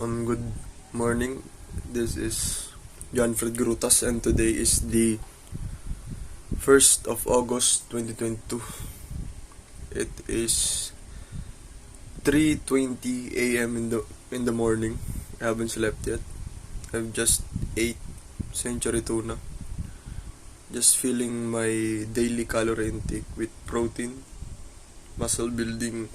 Good morning. This is John Fred Grutas, and today is the 1st of August 2022. It is 3:20 a.m. in the morning. I haven't slept yet. I've just ate century tuna. Just filling my daily calorie intake with protein, muscle building,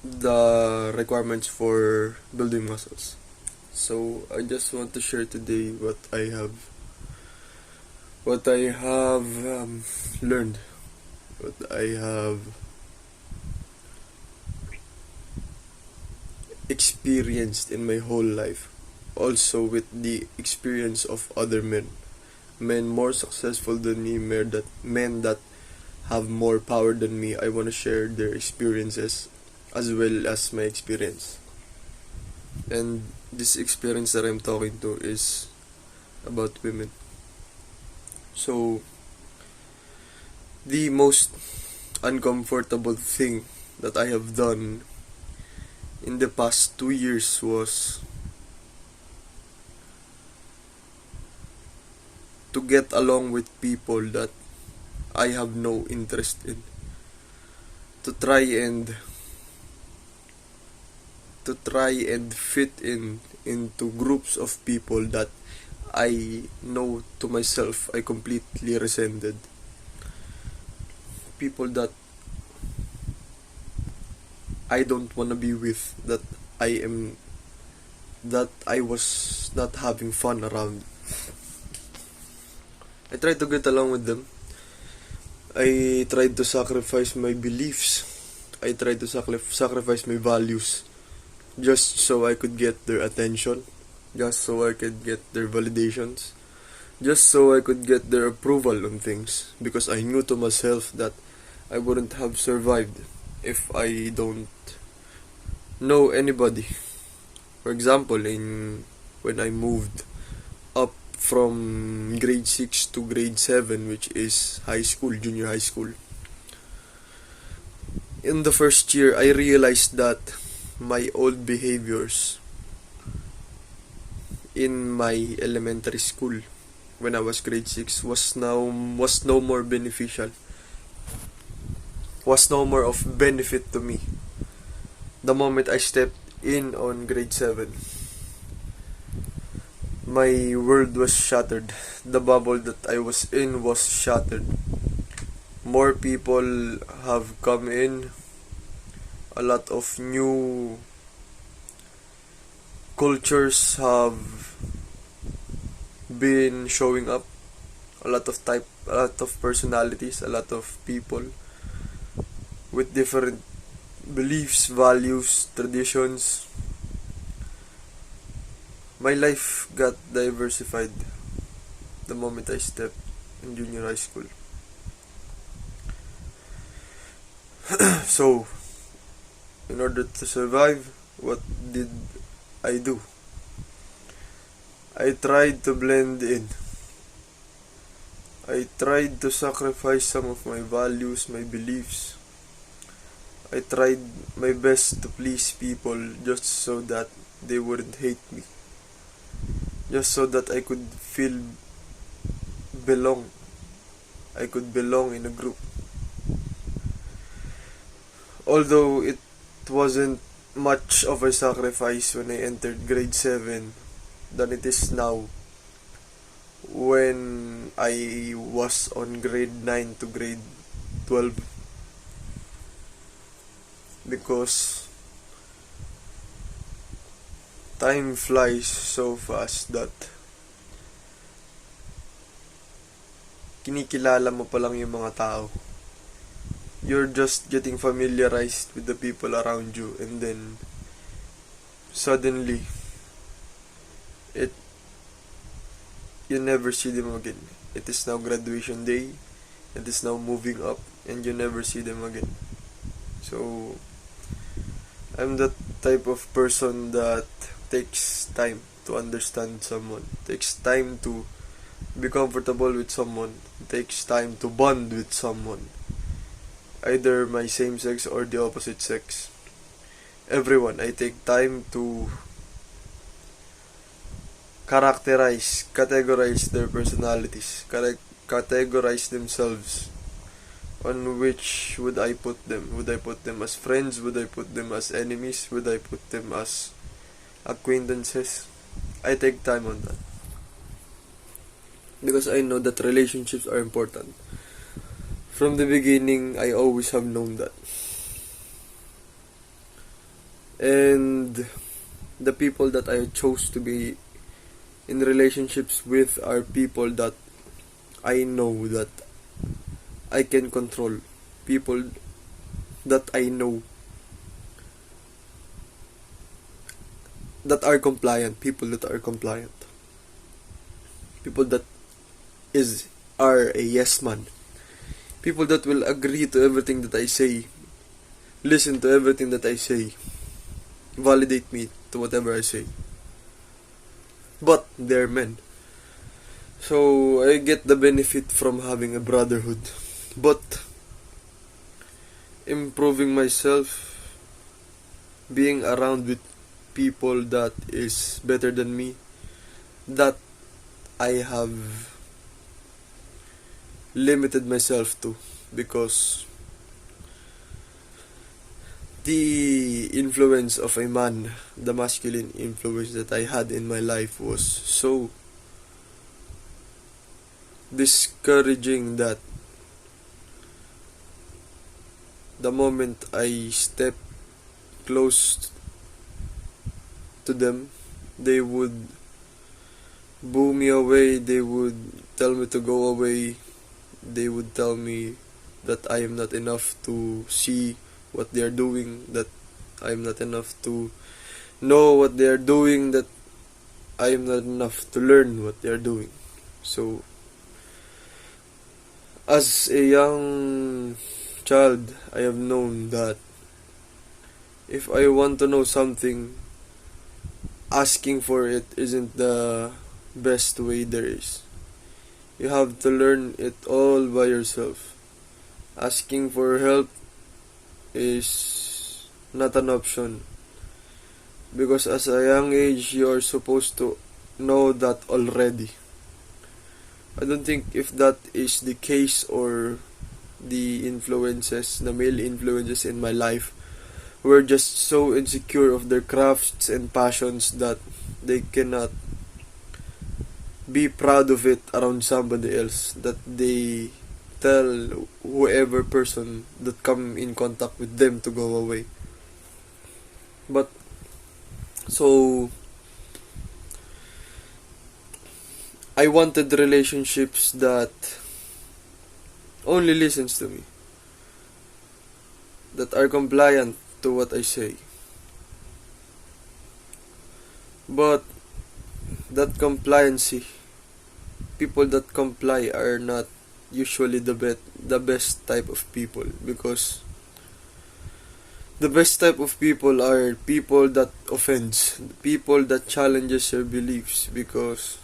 the requirements for building muscles. So I just want to share today what I have learned, what I have experienced in my whole life. Also with the experience of other men more successful than me, men that have more power than me. I want to share their experiences as well as my experience. And this experience that I'm talking to is about women. So, the most uncomfortable thing that I have done in the past 2 years was to get along with people that I have no interest in. To try and fit into groups of people that I know to myself I completely resented. People that I don't want to be with, that I was not having fun around. I tried to get along with them. I tried to sacrifice my beliefs. I tried to sacrifice my values just so I could get their attention, just so I could get their validations, just so I could get their approval on things, because I knew to myself that I wouldn't have survived if I don't know anybody. For example, when I moved up from grade 6 to grade 7, which is high school, junior high school. In the first year, I realized that my old behaviors in my elementary school when I was grade 6 was no more beneficial. Was no more of benefit to me. The moment I stepped in on grade 7, my world was shattered. The bubble that I was in was shattered. More people have come in. A lot of new cultures have been showing up. A lot of personalities, a lot of people with different beliefs, values, traditions. My life got diversified the moment I stepped in junior high school. So, in order to survive, what did I do? I tried to blend in. I tried to sacrifice some of my values, my beliefs. I tried my best to please people just so that they wouldn't hate me. Just so that I could belong. I could belong in a group. Although it wasn't much of a sacrifice when I entered grade 7 than it is now when I was on grade 9 to grade 12, because time flies so fast that kinikilala mo pa lang yung mga tao. You're just getting familiarized with the people around you, and then suddenly you never see them again. It is now graduation day. It is now moving up, and you never see them again. So I'm the type of person that takes time to understand someone, takes time to be comfortable with someone, takes time to bond with someone, either my same sex or the opposite sex. everyone. I take time to categorize their personalities, categorize themselves. On which would I put them? Would I put them as friends? Would I put them as enemies? Would I put them as acquaintances? I take time on that. Because I know that relationships are important. From the beginning, I always have known that. And the people that I chose to be in relationships with are people that I know that I can control. People that I know that are compliant. People that are compliant. People that are a yes man. People that will agree to everything that I say. Listen to everything that I say. Validate me to whatever I say. But they're men. So I get the benefit from having a brotherhood. But improving myself, being around with people that is better than me, that I have limited myself to, because the influence of a man, the masculine influence that I had in my life was so discouraging that the moment I step close to them, they would boo me away, they would tell me to go away, they would tell me that I am not enough to see what they are doing, that I am not enough to know what they are doing, that I am not enough to learn what they are doing. So, as a young child, I have known that if I want to know something, asking for it isn't the best way there is. You have to learn it all by yourself. Asking for help is not an option, because as a young age, you are supposed to know that already. I don't think if that is the case, or the male influences in my life were just so insecure of their crafts and passions that they cannot be proud of it around somebody else, that they tell whoever person that come in contact with them to go away. But so I wanted relationships that only listens to me, that are compliant to what I say. But that compliancy, people that comply are not usually the best type of people, because the best type of people are people that offends, people that challenges your beliefs. Because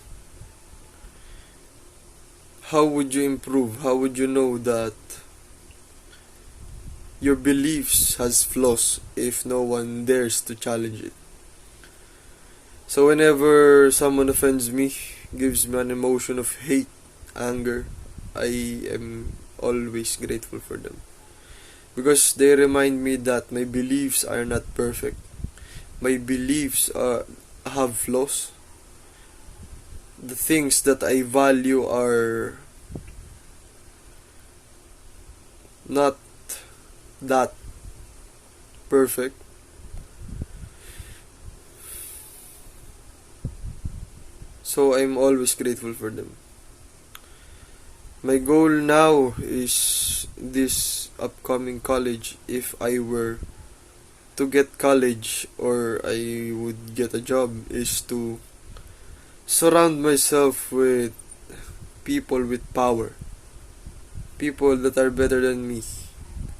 how would you improve? How would you know that your beliefs has flaws if no one dares to challenge it? So whenever someone offends me, gives me an emotion of hate, anger, I am always grateful for them. Because they remind me that my beliefs are not perfect. My beliefs have flaws. The things that I value are not that perfect. So I'm always grateful for them. My goal now is this upcoming college, if I were to get college or I would get a job, is to surround myself with people with power, people that are better than me,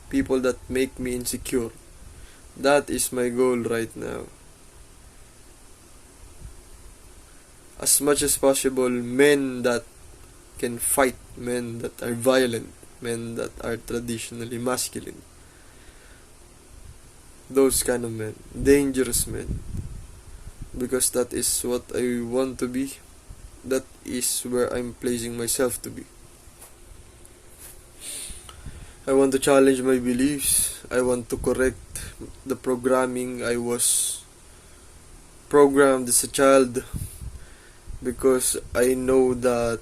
people that make me insecure. That is my goal right now. As much as possible, men that can fight, men that are violent, men that are traditionally masculine. those kind of men, dangerous men, because that is what I want to be. That is where I'm placing myself to be. I want to challenge my beliefs. I want to correct the programming I was programmed as a child, because I know that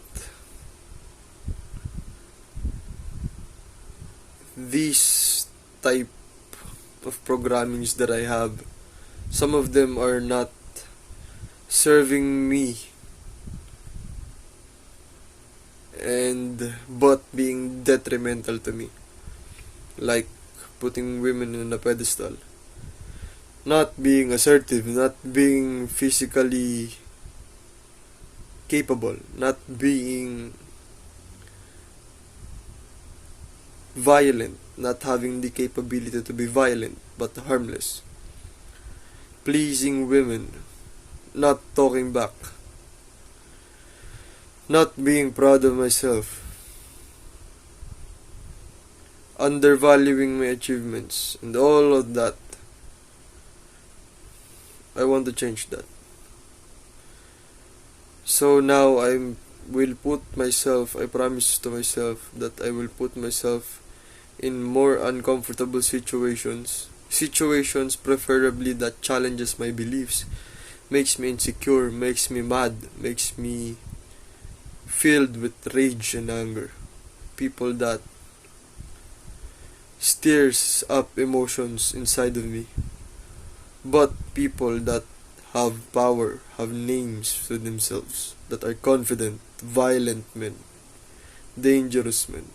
these type of programmings that I have, some of them are not serving me, and but being detrimental to me, like putting women on a pedestal, not being assertive, not being physically capable, not being violent, not having the capability to be violent but harmless, pleasing women, not talking back, not being proud of myself, undervaluing my achievements, and all of that. I want to change that. So now I promise to myself that I will put myself in more uncomfortable situations preferably that challenges my beliefs, makes me insecure, makes me mad, makes me filled with rage and anger. People that stirs up emotions inside of me, but people that have power, have names to themselves, that are confident, violent men, dangerous men.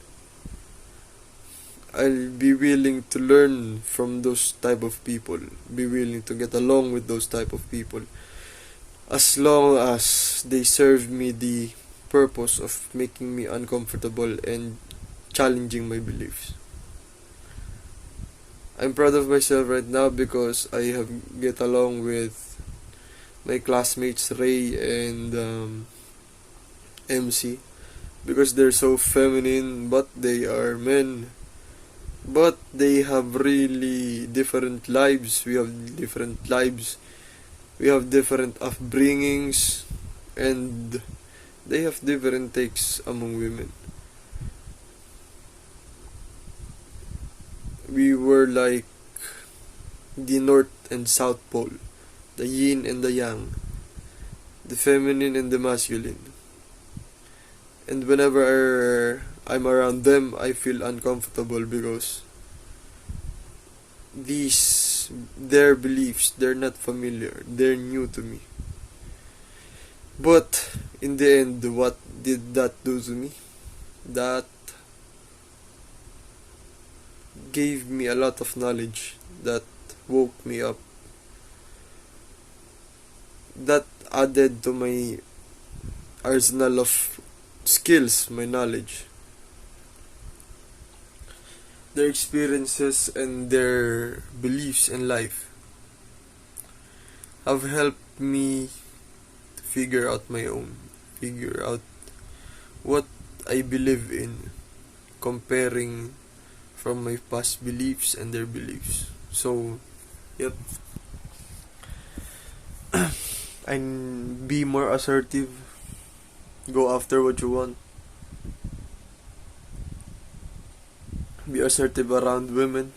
I'll be willing to learn from those type of people, be willing to get along with those type of people, as long as they serve me the purpose of making me uncomfortable and challenging my beliefs. I'm proud of myself right now because I have get along with my classmates Ray and MC, because they're so feminine, but they are men, but they have really different lives. We have different lives, we have different upbringings, and they have different takes among women. We were like the North and South Pole, the yin and the yang, the feminine and the masculine. And whenever I'm around them, I feel uncomfortable because their beliefs, they're not familiar, they're new to me. But in the end, what did that do to me? That gave me a lot of knowledge, that woke me up, that added to my arsenal of skills, my knowledge. Their experiences and their beliefs in life have helped me to figure out what I believe in, comparing from my past beliefs and their beliefs. So, yep. And be more assertive. Go after what you want. Be assertive around women.